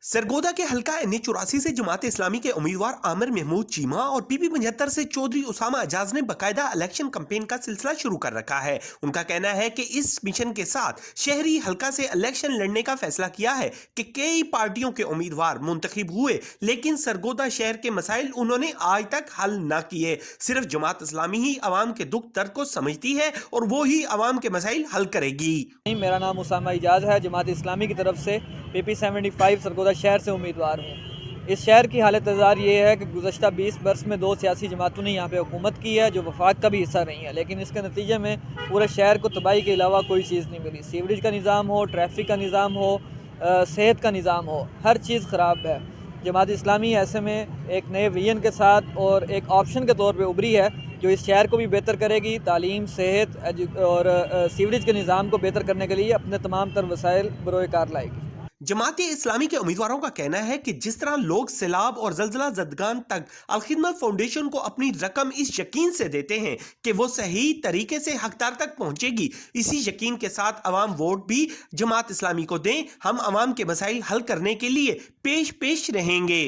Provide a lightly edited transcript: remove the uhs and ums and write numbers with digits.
सरगोदा के हल्का NH 84 से जमात इस्लामी के उम्मीदवार आमिर महमूद चीमा और PP 75 से चौधरी उसामा अजाज ने बाकायदा इलेक्शन कैंपेन का सिलसिला शुरू कर रखा है। उनका कहना है कि इस मिशन के साथ शहरी हल्का से इलेक्शन लड़ने का फैसला किया है कि कई पार्टियों के उम्मीदवार मुंतखब हुए, लेकिन सरगोदा शहर के मसाइल उन्होंने आज तक हल न किए। सिर्फ जमात इस्लामी ही अवाम के दुख दर्द को समझती है और वो ही अवाम के मसाइल हल करेगी। मेरा नाम उसामा इजाज़ है। जमात इस्लामी की तरफ से PP 75 सरगोदा शहर से उम्मीदवार हूँ। इस शहर की हालत ज़ार ये है कि गुज़श्ता 20 बरस में 2 सियासी जमातों ने यहाँ पे हुकूमत की है जो वफाक का भी हिस्सा रही है, लेकिन इसके नतीजे में पूरे शहर को तबाही के अलावा कोई चीज़ नहीं मिली। सीवरेज का निज़ाम हो, ट्रैफिक का निज़ाम हो, सेहत का निज़ाम हो, हर चीज़ ख़राब है। जमात इस्लामी ऐसे में एक नए विजन के साथ और एक ऑप्शन के तौर पे उभरी है जो इस शहर को भी बेहतर करेगी। तालीम, सेहत और सीवरेज के निज़ाम को बेहतर करने के लिए अपने तमाम तर वसाइल बरोए कार लाएगी। जमात इस्लामी के उम्मीदवारों का कहना है कि जिस तरह लोग सैलाब और जलजला जदगान तक अल-खिदमत फाउंडेशन को अपनी रकम इस यकीन से देते हैं कि वो सही तरीके से हकदार तक पहुंचेगी, इसी यकीन के साथ अवाम वोट भी जमात इस्लामी को दें। हम अवाम के मसाइल हल करने के लिए पेश रहेंगे।